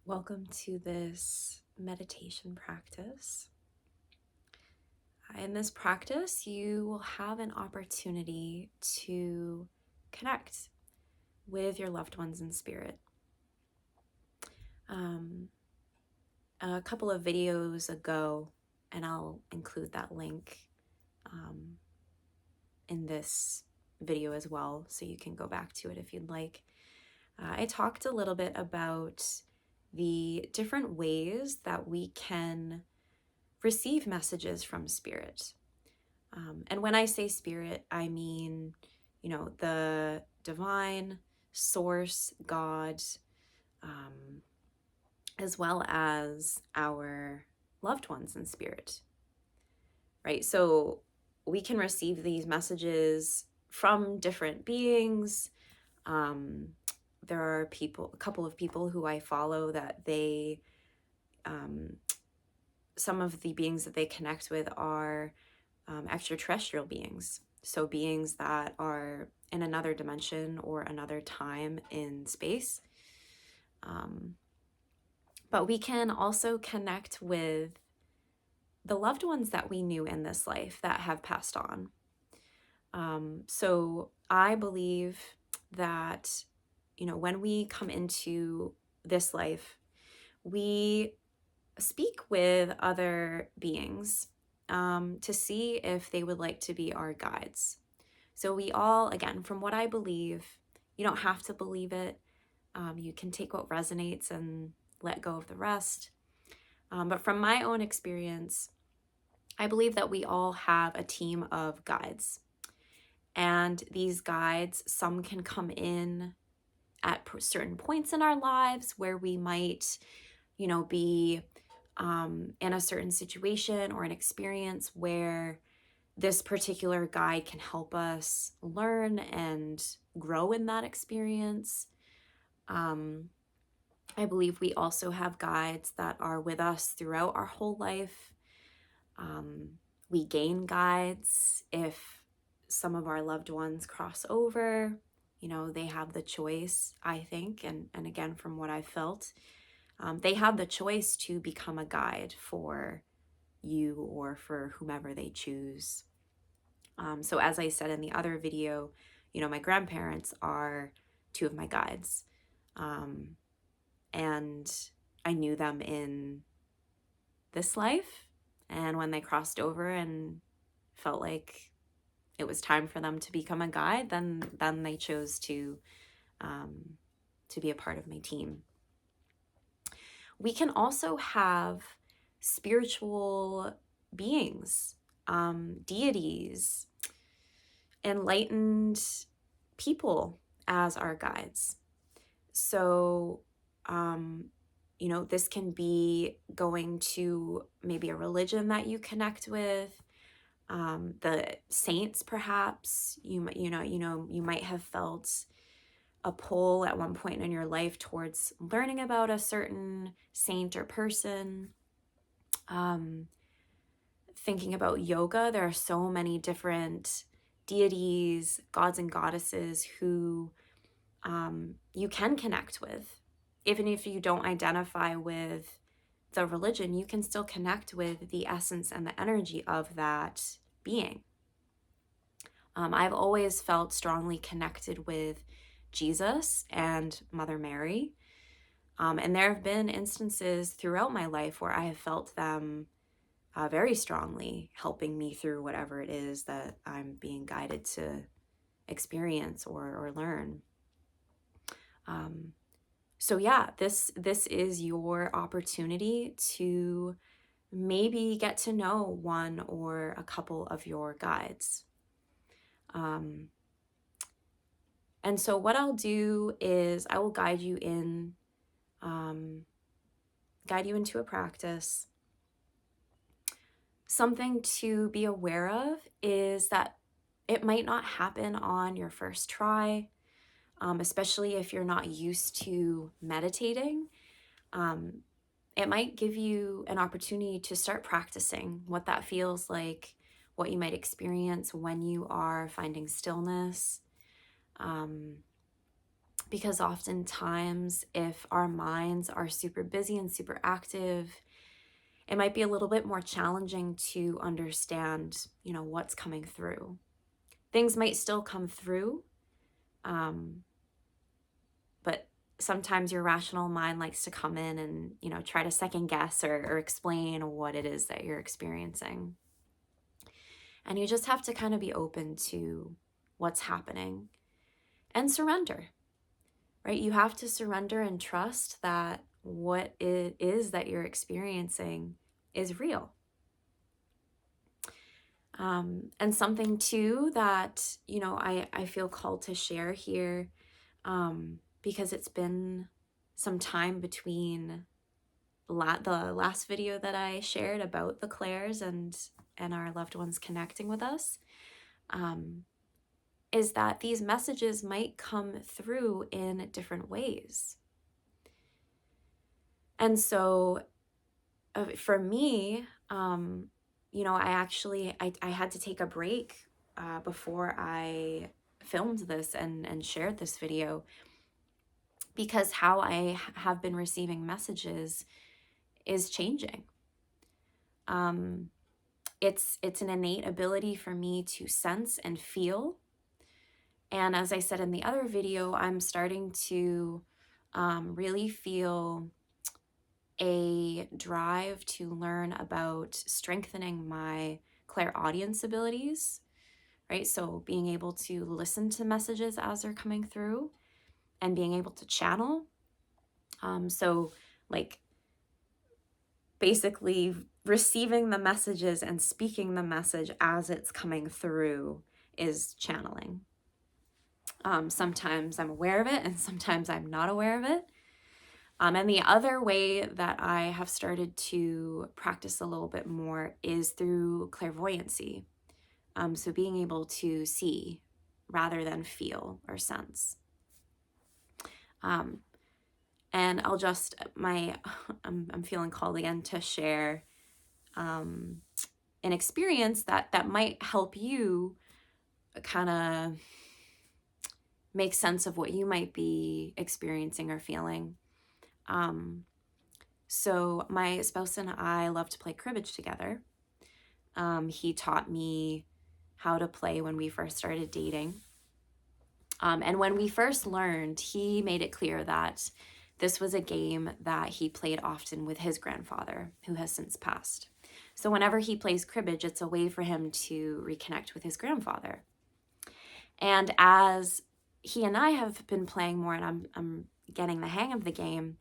Welcome to this meditation practice. In this practice, you will have an opportunity to connect with your loved ones in spirit. A couple of videos ago, and I'll include that link in this video as well, so you can go back to it if you'd like. I talked a little bit about the different ways that we can receive messages from spirit. And when I say spirit, I mean, the divine source, God, as well as our loved ones in spirit, right? So we can receive these messages from different beings. There are a couple of people who I follow that some of the beings that they connect with are extraterrestrial beings. So beings that are in another dimension or another time in space. But we can also connect with the loved ones that we knew in this life that have passed on. So I believe that, when we come into this life, we speak with other beings to see if they would like to be our guides. So we all, again, from what I believe, you don't have to believe it. You can take what resonates and let go of the rest. But from my own experience, I believe that we all have a team of guides. And these guides, some can come in at certain points in our lives where we might, be in a certain situation or an experience where this particular guide can help us learn and grow in that experience. I believe we also have guides that are with us throughout our whole life. We gain guides if some of our loved ones cross over. They have the choice, I think, and again, from what I felt, they have the choice to become a guide for you or for whomever they choose. So as I said in the other video, my grandparents are two of my guides. And I knew them in this life. And when they crossed over and felt like it was time for them to become a guide, then they chose to be a part of my team. We can also have spiritual beings, deities, enlightened people as our guides. So, this can be going to maybe a religion that you connect with, the saints, perhaps. You might have felt a pull at one point in your life towards learning about a certain saint or person. Thinking about yoga, there are so many different deities, gods and goddesses who you can connect with. Even if you don't identify with the religion, you can still connect with the essence and the energy of that being. I've always felt strongly connected with Jesus and Mother Mary. And there have been instances throughout my life where I have felt them very strongly helping me through whatever it is that I'm being guided to experience or learn. So yeah, this is your opportunity to maybe get to know one or a couple of your guides. And so what I'll do is I will guide you into a practice. Something to be aware of is that it might not happen on your first try. Especially if you're not used to meditating. It might give you an opportunity to start practicing what that feels like, what you might experience when you are finding stillness. because oftentimes if our minds are super busy and super active, it might be a little bit more challenging to understand, what's coming through. Things might still come through, but sometimes your rational mind likes to come in and, try to second guess or explain what it is that you're experiencing. And you just have to kind of be open to what's happening and surrender, right? You have to surrender and trust that what it is that you're experiencing is real. And something too that, I feel called to share here, because it's been some time between the last video that I shared about the clairs and our loved ones connecting with us, is that these messages might come through in different ways. And so for me, I had to take a break before I filmed this and shared this video, because how I have been receiving messages is changing. It's an innate ability for me to sense and feel. And as I said in the other video, I'm starting to really feel a drive to learn about strengthening my clairaudience abilities, right? So being able to listen to messages as they're coming through and being able to channel. So like basically receiving the messages and speaking the message as it's coming through is channeling. Sometimes I'm aware of it and sometimes I'm not aware of it. And the other way that I have started to practice a little bit more is through clairvoyancy. So being able to see rather than feel or sense. And I'll just, I'm feeling called again to share an experience that might help you kind of make sense of what you might be experiencing or feeling. So my spouse and I love to play cribbage together. He taught me how to play when we first started dating. And when we first learned, he made it clear that this was a game that he played often with his grandfather, who has since passed. So whenever he plays cribbage, it's a way for him to reconnect with his grandfather. And as he and I have been playing more and I'm getting the hang of the game,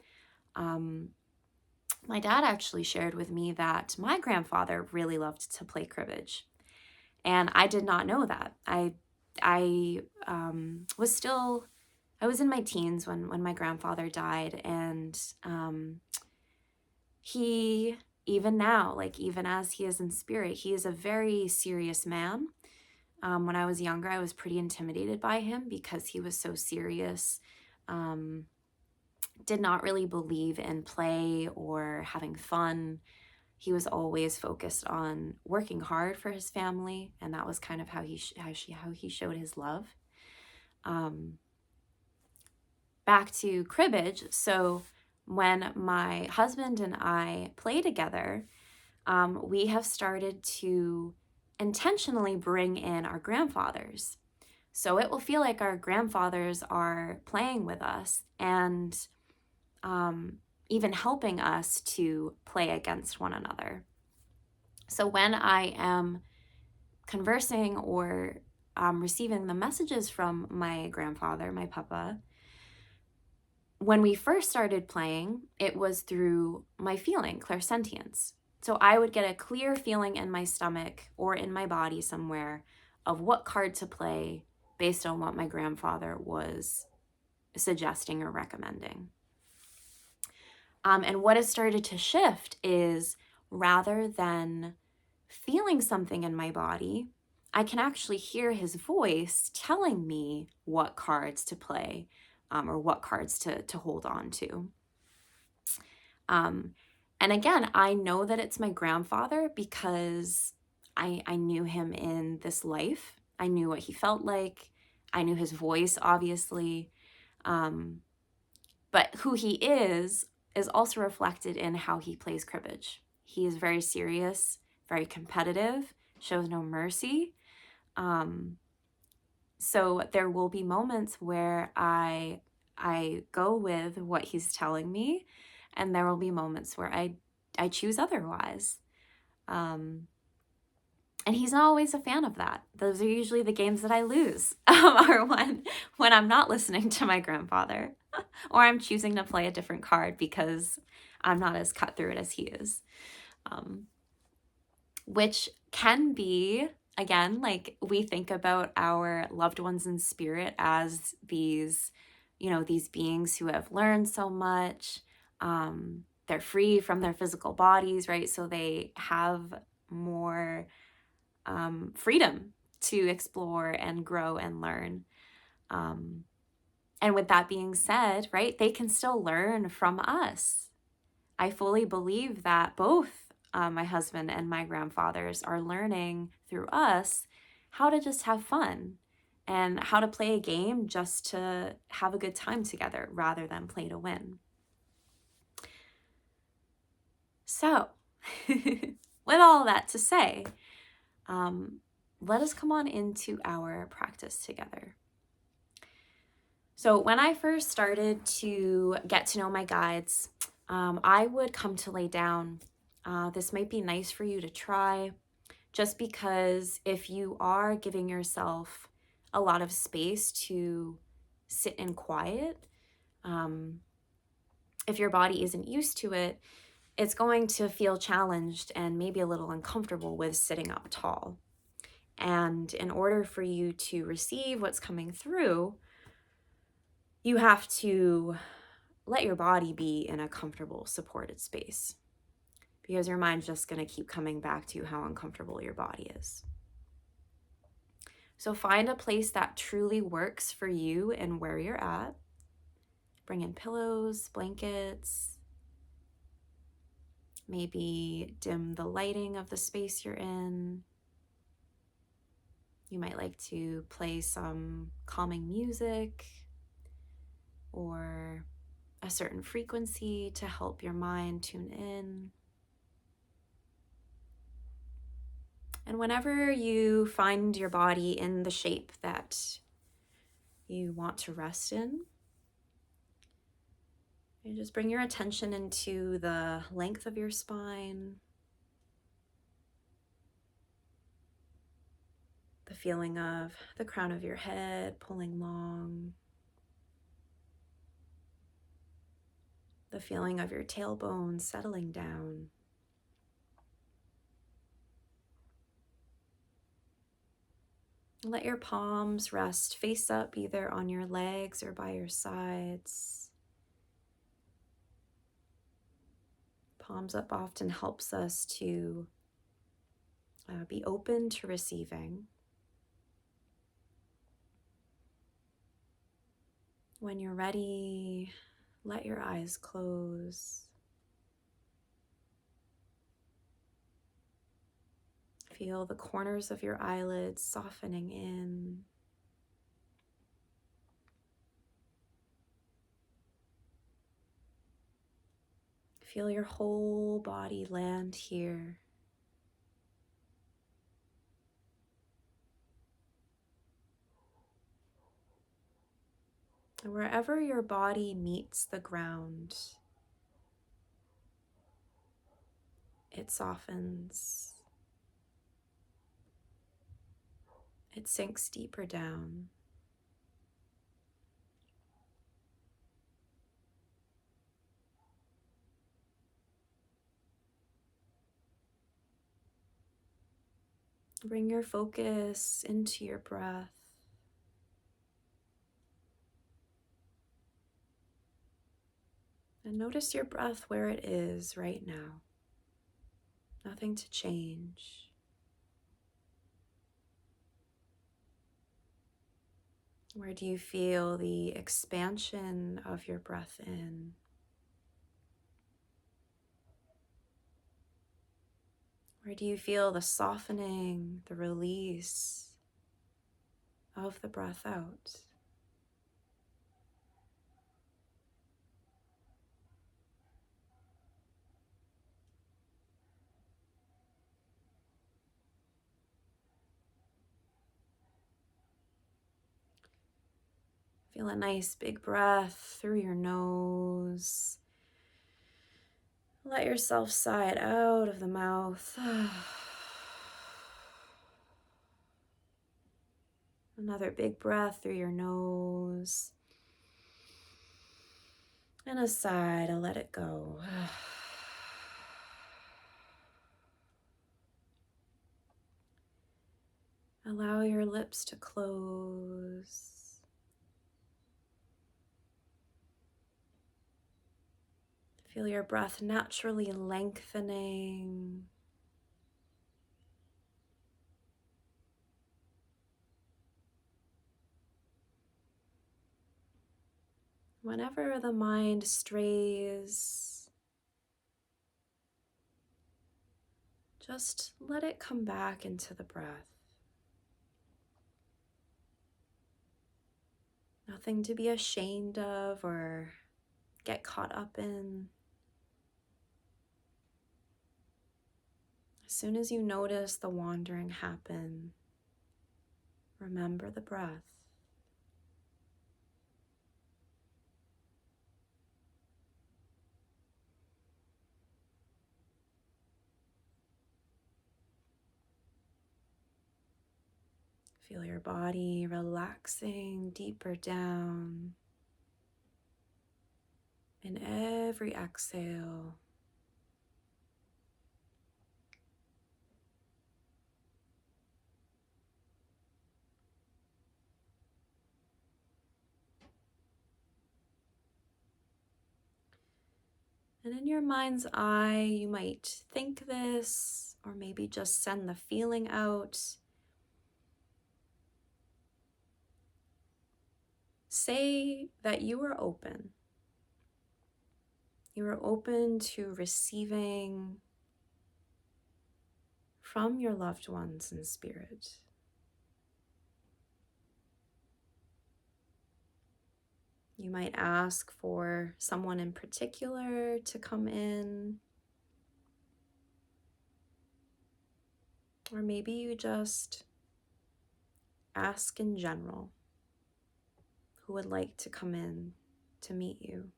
my dad actually shared with me that my grandfather really loved to play cribbage. And I did not know that. I was in my teens when my grandfather died, and he, even now, like even as he is in spirit, he is a very serious man. When I was younger, I was pretty intimidated by him because he was so serious. Did not really believe in play or having fun. He was always focused on working hard for his family, and that was kind of how he showed his love. Back to cribbage. So when my husband and I play together, we have started to intentionally bring in our grandfathers. So it will feel like our grandfathers are playing with us and even helping us to play against one another. So when I am conversing or receiving the messages from my grandfather, my papa, when we first started playing, it was through my feeling, clairsentience. So I would get a clear feeling in my stomach or in my body somewhere of what card to play based on what my grandfather was suggesting or recommending. And what has started to shift is rather than feeling something in my body, I can actually hear his voice telling me what cards to play or what cards to hold on to. And again, I know that it's my grandfather because I knew him in this life. I knew what he felt like. I knew his voice, obviously. But who he is also reflected in how he plays cribbage. He is very serious, very competitive, shows no mercy. So there will be moments where I go with what he's telling me, and there will be moments where I choose otherwise. And he's not always a fan of that. Those are usually the games that I lose, or when I'm not listening to my grandfather, or I'm choosing to play a different card because I'm not as cut through it as he is. Which can be, again, like we think about our loved ones in spirit as these, these beings who have learned so much. They're free from their physical bodies, right? So they have more freedom to explore and grow and learn. And with that being said, right, they can still learn from us. I fully believe that both my husband and my grandfathers are learning through us how to just have fun and how to play a game just to have a good time together rather than play to win. So, with all that to say, let us come on into our practice together. So when I first started to get to know my guides, I would come to lay down. This might be nice for you to try, just because if you are giving yourself a lot of space to sit in quiet, if your body isn't used to it, it's going to feel challenged and maybe a little uncomfortable with sitting up tall. And in order for you to receive what's coming through, you have to let your body be in a comfortable, supported space, because your mind's just going to keep coming back to how uncomfortable your body is. So find a place that truly works for you and where you're at. Bring in pillows, blankets. Maybe dim the lighting of the space you're in. You might like to play some calming music or a certain frequency to help your mind tune in. And whenever you find your body in the shape that you want to rest in, you just bring your attention into the length of your spine, the feeling of the crown of your head pulling long, the feeling of your tailbone settling down. Let your palms rest face up either on your legs or by your sides. Palms up often helps us to be open to receiving. When you're ready, let your eyes close. Feel the corners of your eyelids softening in. Feel your whole body land here. And wherever your body meets the ground, it softens. It sinks deeper down. Bring your focus into your breath. And notice your breath where it is right now. Nothing to change. Where do you feel the expansion of your breath in? Where do you feel the softening, the release of the breath out? Feel a nice big breath through your nose. Let yourself sigh it out of the mouth. Another big breath through your nose. And a sigh to let it go. Allow your lips to close. Feel your breath naturally lengthening. Whenever the mind strays, just let it come back into the breath. Nothing to be ashamed of or get caught up in. As soon as you notice the wandering happen, remember the breath. Feel your body relaxing deeper down in every exhale. And in your mind's eye, you might think this, or maybe just send the feeling out. Say that you are open. You are open to receiving from your loved ones in spirit. You might ask for someone in particular to come in, or maybe you just ask in general who would like to come in to meet you.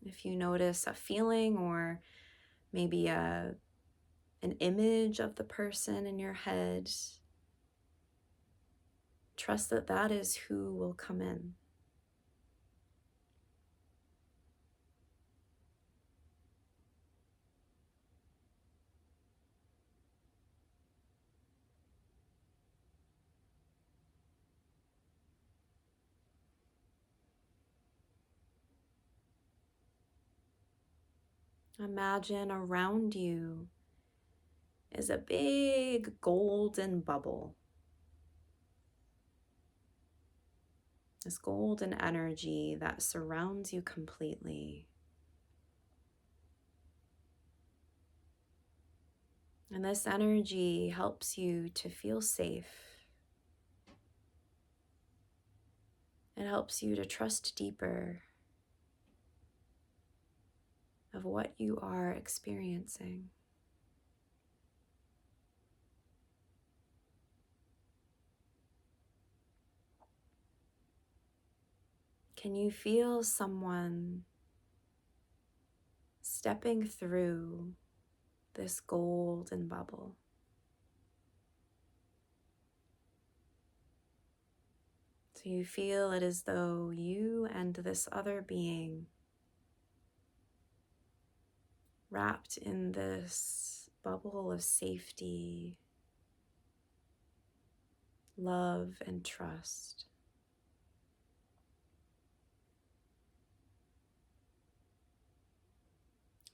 If you notice a feeling or maybe an image of the person in your head, trust that that is who will come in. Imagine around you is a big golden bubble. This golden energy that surrounds you completely. And this energy helps you to feel safe. It helps you to trust deeper of what you are experiencing. Can you feel someone stepping through this golden bubble? So you feel it as though you and this other being wrapped in this bubble of safety, love, and trust.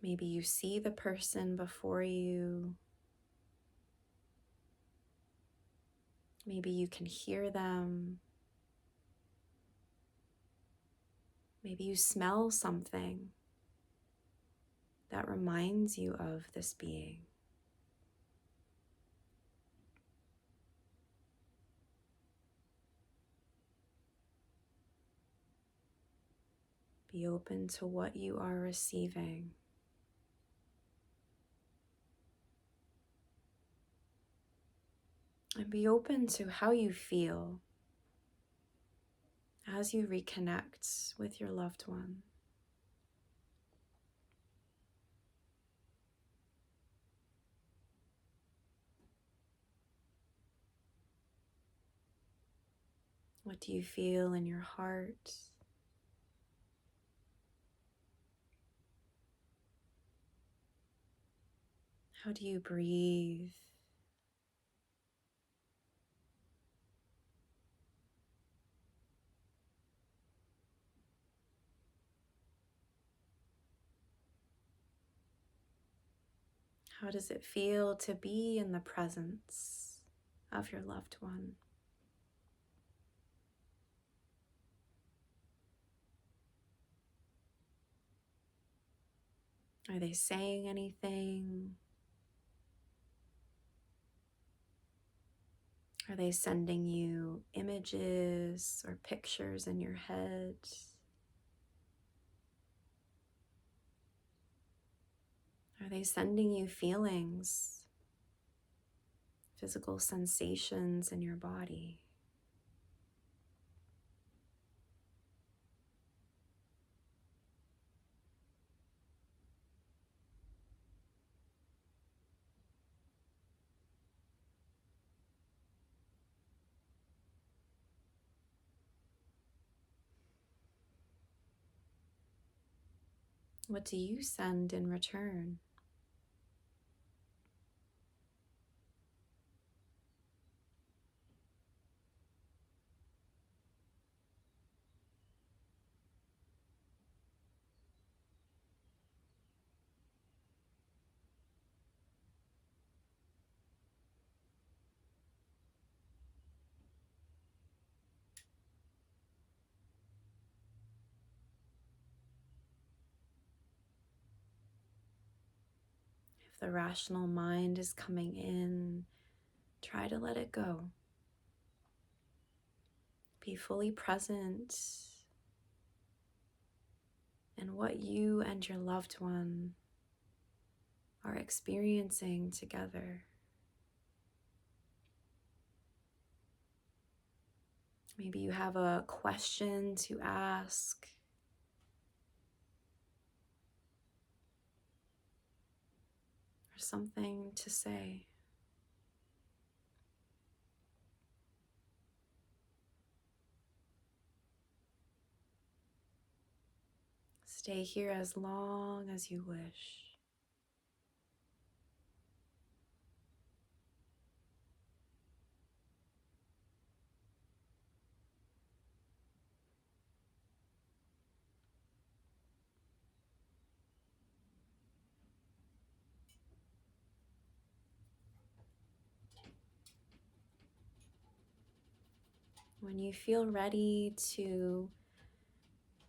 Maybe you see the person before you. Maybe you can hear them. Maybe you smell something that reminds you of this being. Be open to what you are receiving. And be open to how you feel as you reconnect with your loved one. What do you feel in your heart? How do you breathe? How does it feel to be in the presence of your loved one? Are they saying anything? Are they sending you images or pictures in your head? Are they sending you feelings, physical sensations in your body? What do you send in return? If the rational mind is coming in, try to let it go. Be fully present in what you and your loved one are experiencing together. Maybe you have a question to ask, or something to say. Stay here as long as you wish. When you feel ready to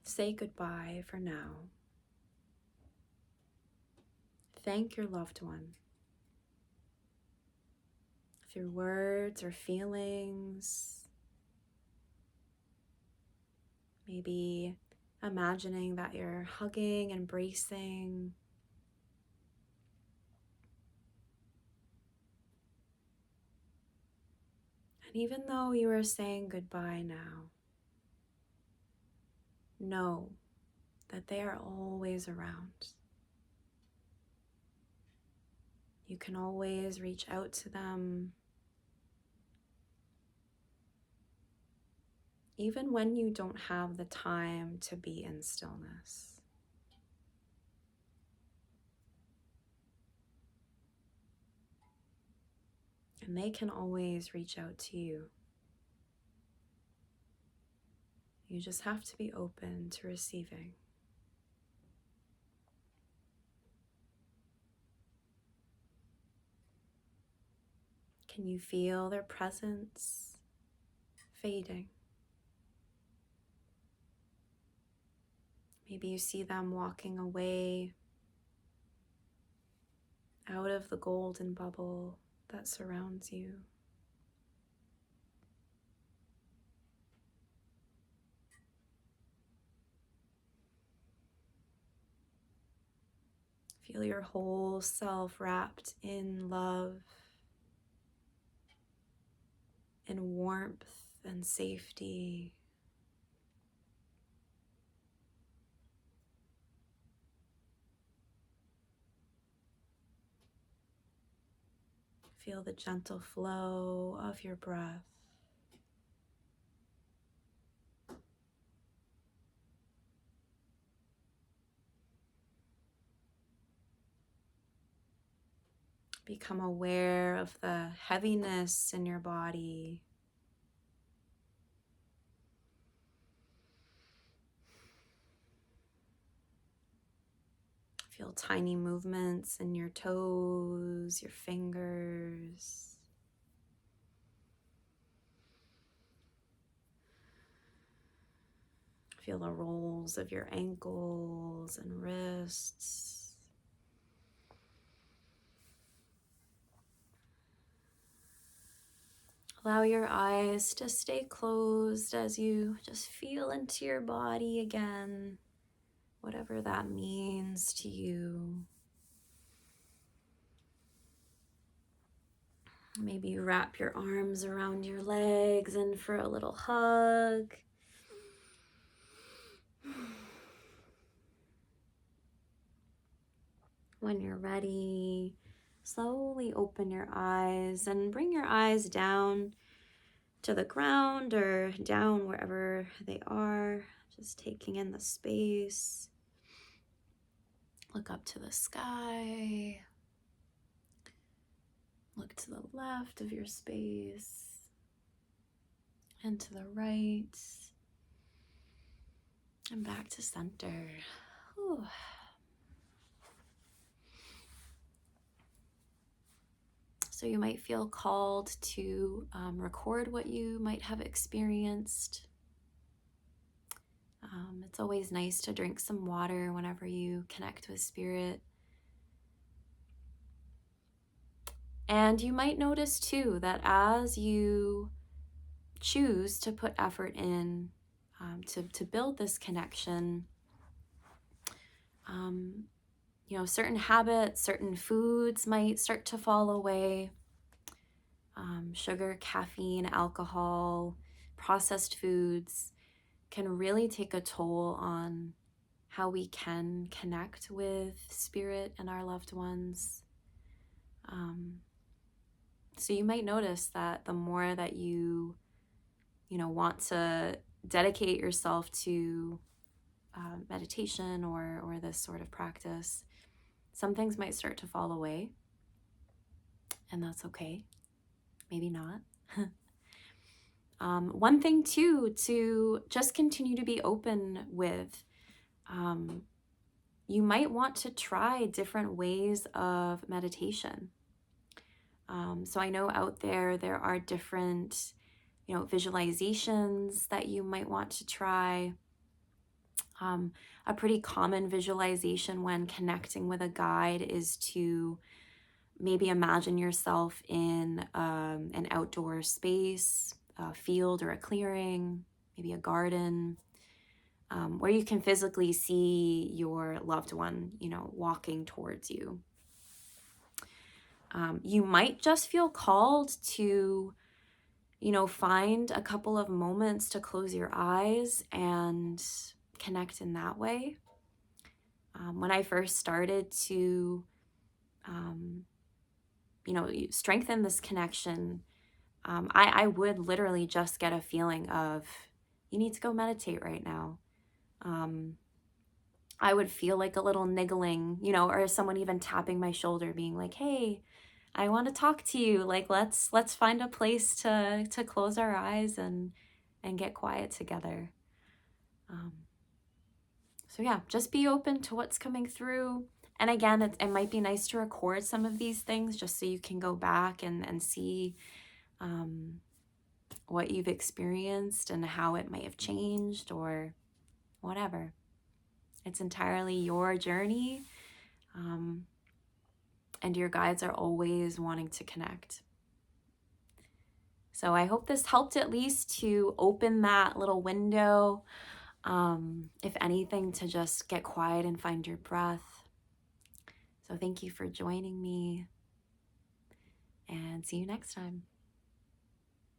say goodbye for now, thank your loved one through words or feelings. Maybe imagining that you're hugging, embracing. And even though you are saying goodbye now, know that they are always around. You can always reach out to them, even when you don't have the time to be in stillness. And they can always reach out to you. You just have to be open to receiving. Can you feel their presence fading? Maybe you see them walking away out of the golden bubble that surrounds you. Feel your whole self wrapped in love, in warmth and safety. Feel the gentle flow of your breath. Become aware of the heaviness in your body. Feel tiny movements in your toes, your fingers. Feel the rolls of your ankles and wrists. Allow your eyes to stay closed as you just feel into your body again, whatever that means to you. Maybe you wrap your arms around your legs in for a little hug. When you're ready, slowly open your eyes and bring your eyes down to the ground or down wherever they are, just taking in the space. Look up to the sky. Look to the left of your space and to the right and back to center. Whew. So you might feel called to record what you might have experienced. It's always nice to drink some water whenever you connect with spirit. And you might notice too that as you choose to put effort in to build this connection, certain habits, certain foods might start to fall away. Sugar, caffeine, alcohol, processed foods can really take a toll on how we can connect with spirit and our loved ones. So you might notice that the more that you want to dedicate yourself to meditation or this sort of practice, some things might start to fall away, and that's okay. Maybe not. One thing too, to just continue to be open with, you might want to try different ways of meditation. So I know out there are different, visualizations that you might want to try. A pretty common visualization when connecting with a guide is to maybe imagine yourself in an outdoor space, a field or a clearing, maybe a garden, where you can physically see your loved one, walking towards you. You might just feel called to, find a couple of moments to close your eyes and connect in that way. When I first started to, strengthen this connection, I would literally just get a feeling of, you need to go meditate right now. I would feel like a little niggling, or someone even tapping my shoulder being like, hey, I want to talk to you. Like, let's find a place to close our eyes and get quiet together. So yeah, just be open to what's coming through. And again, it might be nice to record some of these things just so you can go back and see what you've experienced and how it might have changed or whatever. It's entirely your journey, and your guides are always wanting to connect. So I hope this helped at least to open that little window, if anything, to just get quiet and find your breath. So thank you for joining me, and see you next time.